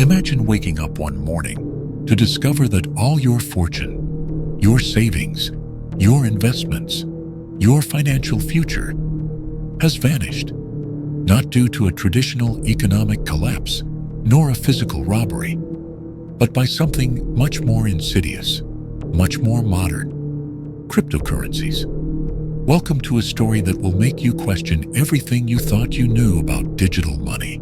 Imagine waking up one morning to discover that all your fortune, your savings, your investments, your financial future has vanished, not due to a traditional economic collapse nor a physical robbery, but by something much more insidious, much more modern: cryptocurrencies. Welcome to a story that will make you question everything you thought you knew about digital money.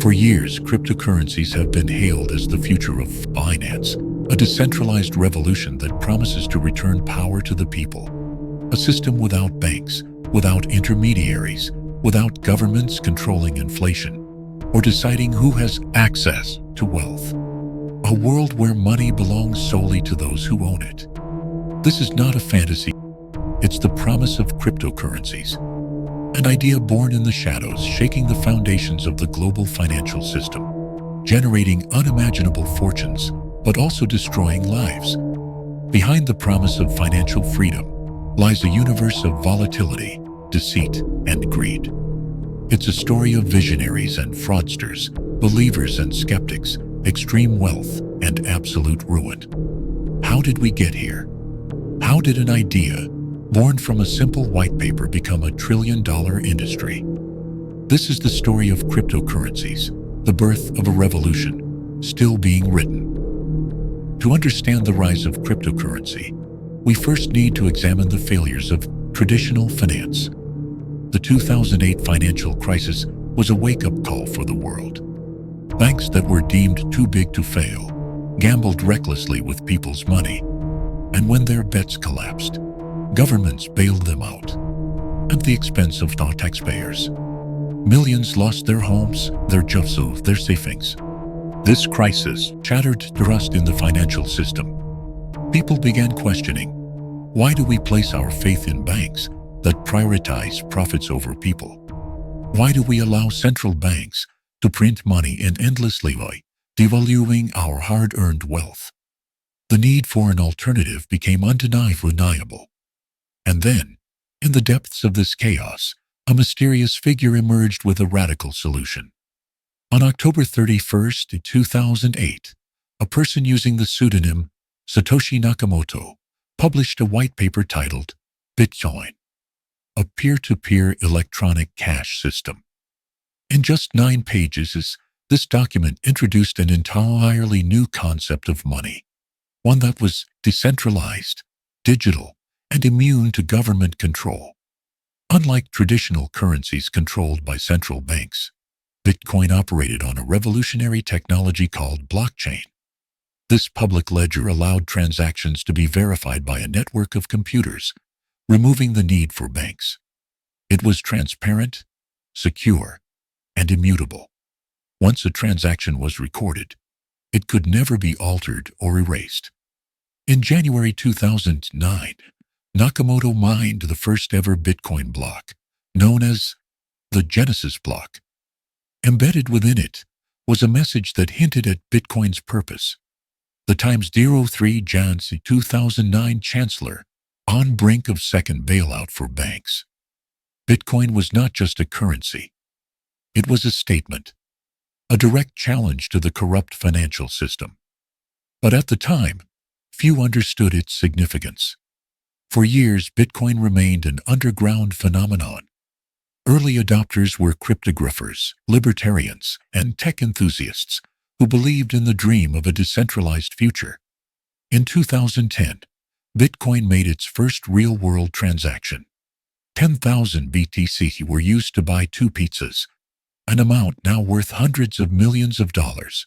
For years, cryptocurrencies have been hailed as the future of finance, a decentralized revolution that promises to return power to the people. A system without banks, without intermediaries, without governments controlling inflation or deciding who has access to wealth. A world where money belongs solely to those who own it. This is not a fantasy. It's the promise of cryptocurrencies, an idea born in the shadows, shaking the foundations of the global financial system, generating unimaginable fortunes, but also destroying lives. Behind the promise of financial freedom lies a universe of volatility, deceit, and greed. It's a story of visionaries and fraudsters, believers and skeptics, extreme wealth and absolute ruin. How did we get here? How did an idea born from a simple white paper become a trillion-dollar industry? This is the story of cryptocurrencies, the birth of a revolution, still being written. To understand the rise of cryptocurrency, we first need to examine the failures of traditional finance. The 2008 financial crisis was a wake-up call for the world. Banks that were deemed too big to fail gambled recklessly with people's money, and when their bets collapsed, governments bailed them out at the expense of our taxpayers. Millions lost their homes, their jobs, their savings. This crisis shattered trust in the financial system. People began questioning, why do we place our faith in banks that prioritize profits over people? Why do we allow central banks to print money in endless leeway, devaluing our hard-earned wealth? The need for an alternative became undeniable. And then, in the depths of this chaos, a mysterious figure emerged with a radical solution. On October 31st, 2008, a person using the pseudonym Satoshi Nakamoto published a white paper titled Bitcoin, a peer-to-peer electronic cash system. In just 9 pages, this document introduced an entirely new concept of money, one that was decentralized, digital, and immune to government control. Unlike traditional currencies controlled by central banks, Bitcoin operated on a revolutionary technology called blockchain. This public ledger allowed transactions to be verified by a network of computers, removing the need for banks. It was transparent, secure, and immutable. Once a transaction was recorded, it could never be altered or erased. In January 2009, Nakamoto mined the first ever Bitcoin block, known as the Genesis block. Embedded within it was a message that hinted at Bitcoin's purpose. The Times 03 Jansi 2009 Chancellor, on brink of second bailout for banks. Bitcoin was not just a currency. It was a statement, a direct challenge to the corrupt financial system. But at the time, few understood its significance. For years, Bitcoin remained an underground phenomenon. Early adopters were cryptographers, libertarians, and tech enthusiasts who believed in the dream of a decentralized future. In 2010, Bitcoin made its first real-world transaction. 10,000 BTC were used to buy 2 pizzas, an amount now worth hundreds of millions of dollars.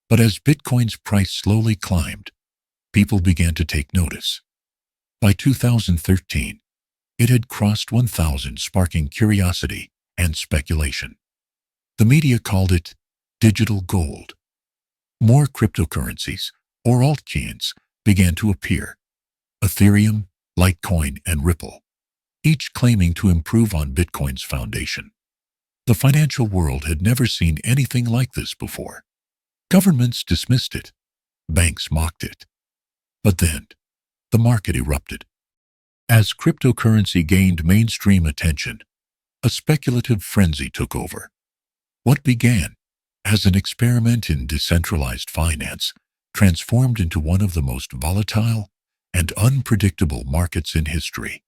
But as Bitcoin's price slowly climbed, people began to take notice. By 2013, it had crossed 1,000, sparking curiosity and speculation. The media called it digital gold. More cryptocurrencies, or altcoins, began to appear: Ethereum, Litecoin, and Ripple, each claiming to improve on Bitcoin's foundation. The financial world had never seen anything like this before. Governments dismissed it. Banks mocked it. But then, the market erupted. As cryptocurrency gained mainstream attention, a speculative frenzy took over. What began as an experiment in decentralized finance transformed into one of the most volatile and unpredictable markets in history.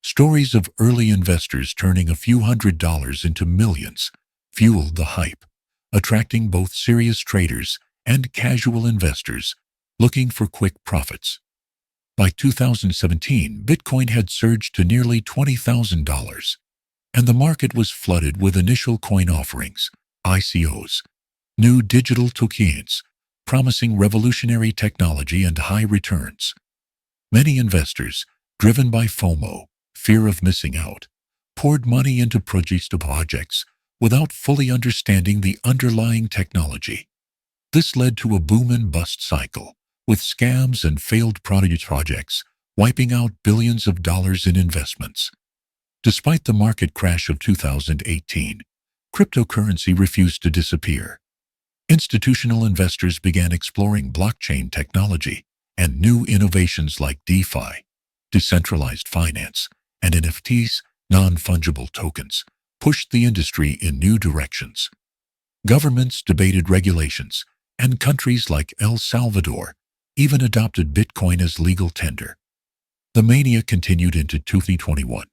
Stories of early investors turning a few $100s into millions fueled the hype, attracting both serious traders and casual investors looking for quick profits. By 2017, Bitcoin had surged to nearly $20,000, and the market was flooded with initial coin offerings, ICOs, new digital tokens, promising revolutionary technology and high returns. Many investors, driven by FOMO, fear of missing out, poured money into projects without fully understanding the underlying technology. This led to a boom and bust cycle, with scams and failed projects wiping out billions of dollars in investments. Despite the market crash of 2018, cryptocurrency refused to disappear. Institutional investors began exploring blockchain technology and new innovations like DeFi, decentralized finance, and NFTs, non-fungible tokens, pushed the industry in new directions. Governments debated regulations, and countries like El Salvador even adopted Bitcoin as legal tender. The mania continued into 2021,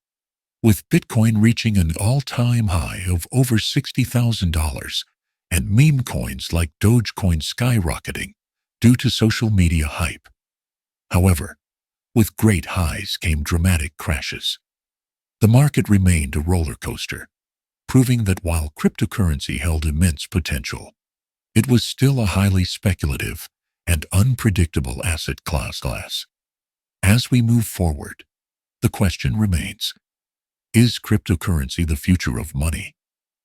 with Bitcoin reaching an all-time high of over $60,000 and meme coins like Dogecoin skyrocketing due to social media hype. However, with great highs came dramatic crashes. The market remained a roller coaster, proving that while cryptocurrency held immense potential, it was still a highly speculative and unpredictable asset class. As we move forward, the question remains, is cryptocurrency the future of money,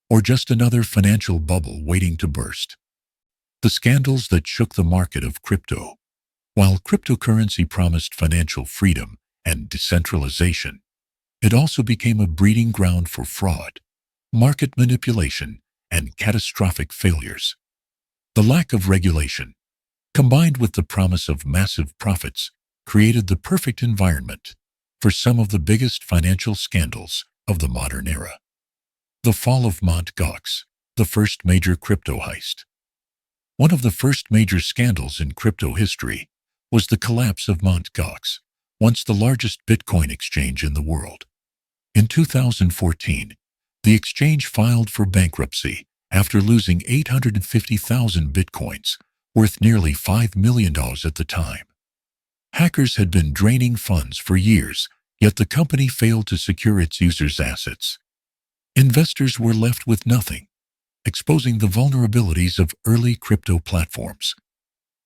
or just another financial bubble waiting to burst? The scandals that shook the market of crypto. While cryptocurrency promised financial freedom and decentralization, it also became a breeding ground for fraud, market manipulation, and catastrophic failures. The lack of regulation, combined with the promise of massive profits, created the perfect environment for some of the biggest financial scandals of the modern era. The fall of Mt. Gox, the first major crypto heist. One of the first major scandals in crypto history was the collapse of Mt. Gox, once the largest Bitcoin exchange in the world. In 2014, the exchange filed for bankruptcy after losing 850,000 Bitcoins, worth nearly $5 million at the time. Hackers had been draining funds for years, yet the company failed to secure its users' assets. Investors were left with nothing, exposing the vulnerabilities of early crypto platforms.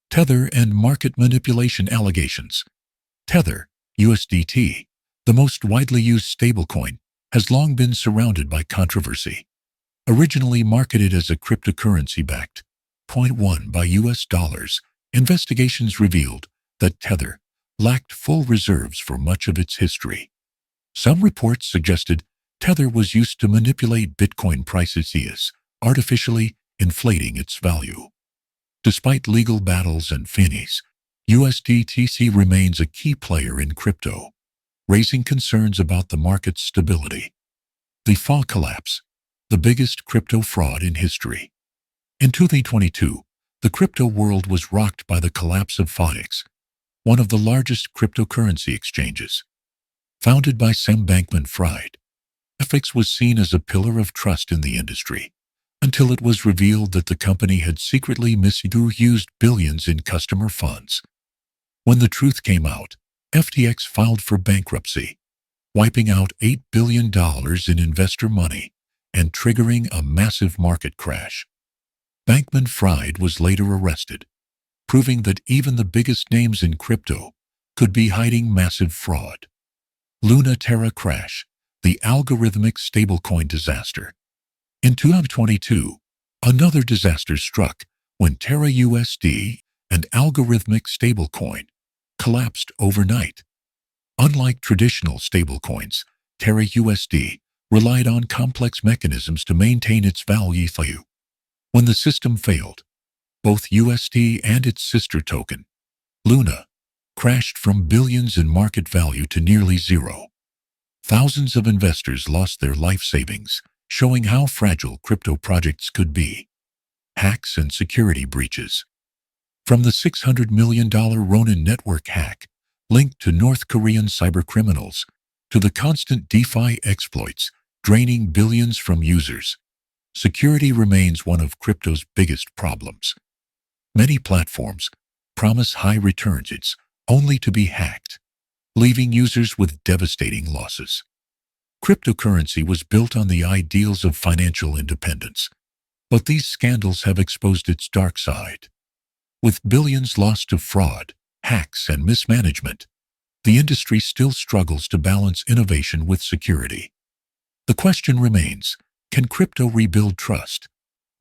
Tether and market manipulation allegations. Tether, USDT, the most widely used stablecoin, has long been surrounded by controversy. Originally marketed as a cryptocurrency backed 0.1 by US dollars, investigations revealed that Tether lacked full reserves for much of its history. Some reports suggested Tether was used to manipulate Bitcoin prices, artificially inflating its value. Despite legal battles and fines, USDTC remains a key player in crypto, raising concerns about the market's stability. The fall collapse, the biggest crypto fraud in history. In 2022, the crypto world was rocked by the collapse of FTX, one of the largest cryptocurrency exchanges. Founded by Sam Bankman-Fried, FTX was seen as a pillar of trust in the industry, until it was revealed that the company had secretly misused billions in customer funds. When the truth came out, FTX filed for bankruptcy, wiping out $8 billion in investor money and triggering a massive market crash. Bankman-Fried was later arrested, proving that even the biggest names in crypto could be hiding massive fraud. Luna Terra crash, the algorithmic stablecoin disaster. In 2022, another disaster struck when Terra USD, an algorithmic stablecoin, collapsed overnight. Unlike traditional stablecoins, Terra USD relied on complex mechanisms to maintain its value. When the system failed, both USD and its sister token, Luna, crashed from billions in market value to nearly zero. Thousands of investors lost their life savings, showing how fragile crypto projects could be. hacks and security breaches. From the $600 million Ronin network hack linked to North Korean cybercriminals to the constant DeFi exploits draining billions from users, security remains one of crypto's biggest problems. Many platforms promise high returns only to be hacked, leaving users with devastating losses. Cryptocurrency was built on the ideals of financial independence, but these scandals have exposed its dark side. With billions lost to fraud, hacks, and mismanagement, the industry still struggles to balance innovation with security. The question remains, can crypto rebuild trust,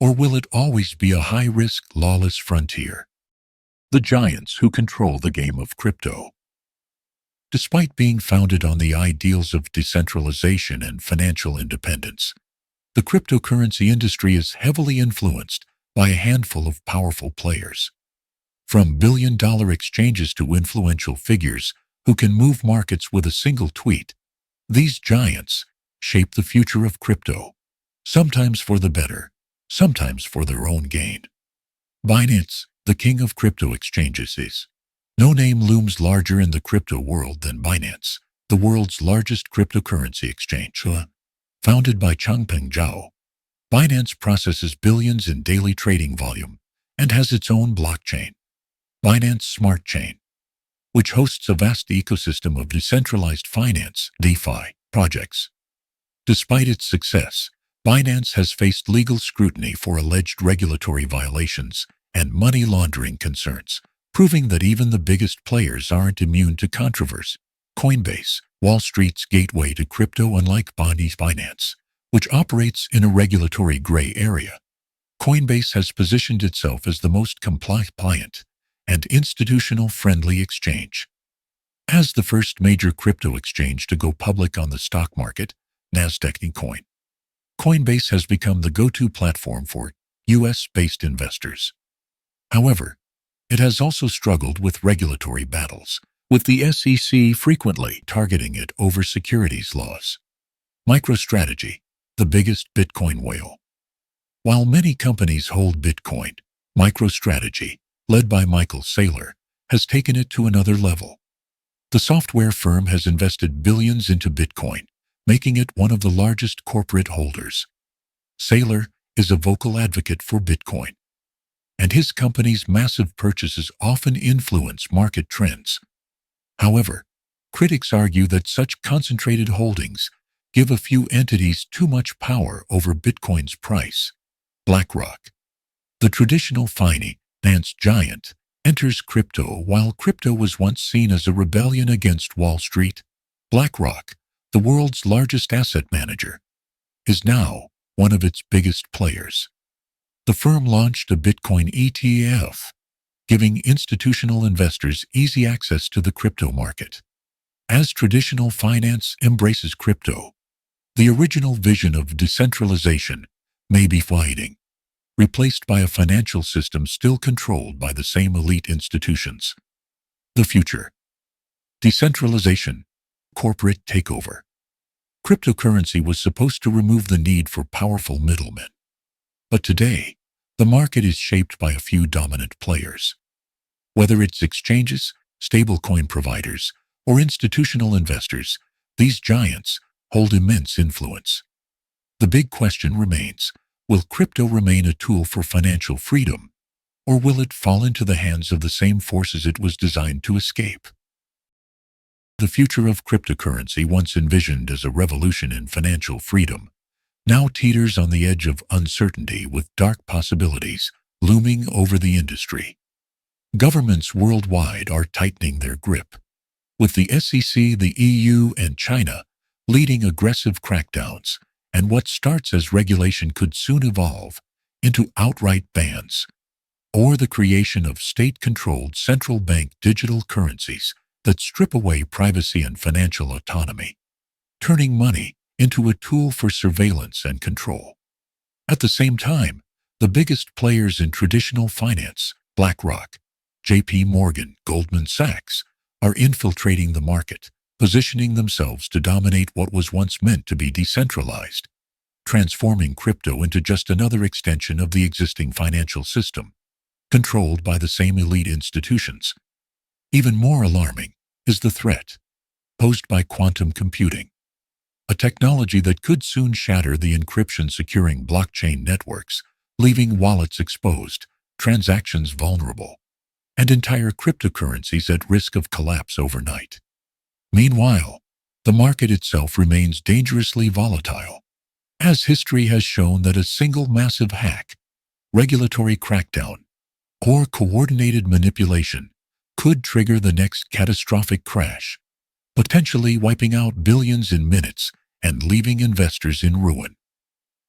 or will it always be a high-risk, lawless frontier? The giants who control the game of crypto. Despite being founded on the ideals of decentralization and financial independence, the cryptocurrency industry is heavily influenced by a handful of powerful players. From billion-dollar exchanges to influential figures who can move markets with a single tweet, these giants shape the future of crypto, sometimes for the better, sometimes for their own gain. Binance, the king of crypto exchanges, is. No name looms larger in the crypto world than Binance, the world's largest cryptocurrency exchange. Founded by Changpeng Zhao, Binance processes billions in daily trading volume and has its own blockchain, Binance Smart Chain, which hosts a vast ecosystem of decentralized finance (DeFi) projects. Despite its success, Binance has faced legal scrutiny for alleged regulatory violations and money laundering concerns, proving that even the biggest players aren't immune to controversy. Coinbase, Wall Street's gateway to crypto, unlike Binance, which operates in a regulatory gray area, Coinbase has positioned itself as the most compliant and institutional-friendly exchange. As the first major crypto exchange to go public on the stock market, Nasdaq Coin, Coinbase has become the go-to platform for U.S.-based investors. However, it has also struggled with regulatory battles, with the SEC frequently targeting it over securities laws. MicroStrategy, the biggest Bitcoin whale. While many companies hold Bitcoin, MicroStrategy, led by Michael Saylor, has taken it to another level. The software firm has invested billions into Bitcoin, making it one of the largest corporate holders. Saylor is a vocal advocate for Bitcoin, and his company's massive purchases often influence market trends. However, critics argue that such concentrated holdings give a few entities too much power over Bitcoin's price. BlackRock, the traditional finance giant, enters crypto. While crypto was once seen as a rebellion against Wall Street, BlackRock, the world's largest asset manager, is now one of its biggest players. The firm launched a Bitcoin ETF, giving institutional investors easy access to the crypto market. As traditional finance embraces crypto, the original vision of decentralization may be fading, replaced by a financial system still controlled by the same elite institutions. The future. Decentralization, corporate takeover. Cryptocurrency was supposed to remove the need for powerful middlemen. But today, the market is shaped by a few dominant players. Whether it's exchanges, stablecoin providers, or institutional investors, these giants hold immense influence. The big question remains, will crypto remain a tool for financial freedom, or will it fall into the hands of the same forces it was designed to escape? The future of cryptocurrency, once envisioned as a revolution in financial freedom, now teeters on the edge of uncertainty, with dark possibilities looming over the industry. Governments worldwide are tightening their grip, with the SEC, the EU, and China leading aggressive crackdowns, and what starts as regulation could soon evolve into outright bans, or the creation of state-controlled central bank digital currencies that strip away privacy and financial autonomy, turning money into a tool for surveillance and control. At the same time, the biggest players in traditional finance, BlackRock, J.P. Morgan, Goldman Sachs, are infiltrating the market, positioning themselves to dominate what was once meant to be decentralized. transforming crypto into just another extension of the existing financial system, controlled by the same elite institutions. Even more alarming is the threat posed by quantum computing, a technology that could soon shatter the encryption-securing blockchain networks, leaving wallets exposed, transactions vulnerable, and entire cryptocurrencies at risk of collapse overnight. Meanwhile, the market itself remains dangerously volatile, as history has shown that a single massive hack, regulatory crackdown, or coordinated manipulation could trigger the next catastrophic crash, potentially wiping out billions in minutes and leaving investors in ruin.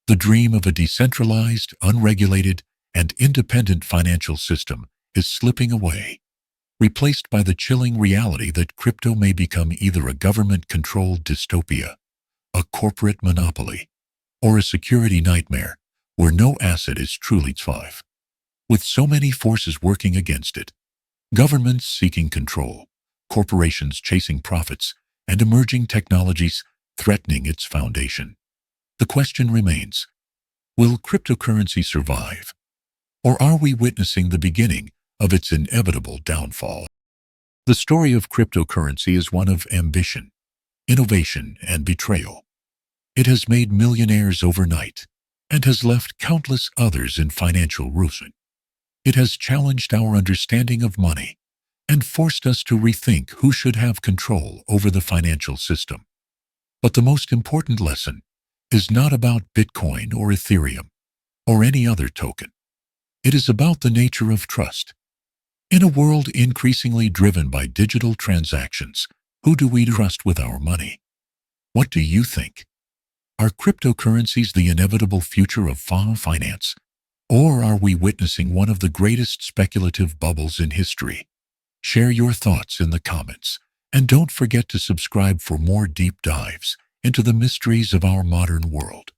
The dream of a decentralized, unregulated, and independent financial system is slipping away, replaced by the chilling reality that crypto may become either a government-controlled dystopia, a corporate monopoly, or a security nightmare where no asset is truly safe. With so many forces working against it, governments seeking control, corporations chasing profits, and emerging technologies threatening its foundation, the question remains, will cryptocurrency survive? Or are we witnessing the beginning of its inevitable downfall? The story of cryptocurrency is one of ambition, innovation, and betrayal. It has made millionaires overnight and has left countless others in financial ruin. It has challenged our understanding of money and forced us to rethink who should have control over the financial system. But the most important lesson is not about Bitcoin or Ethereum or any other token. It is about the nature of trust. In a world increasingly driven by digital transactions, who do we trust with our money? What do you think? Are cryptocurrencies the inevitable future of finance? Or are we witnessing one of the greatest speculative bubbles in history? Share your thoughts in the comments, and don't forget to subscribe for more deep dives into the mysteries of our modern world.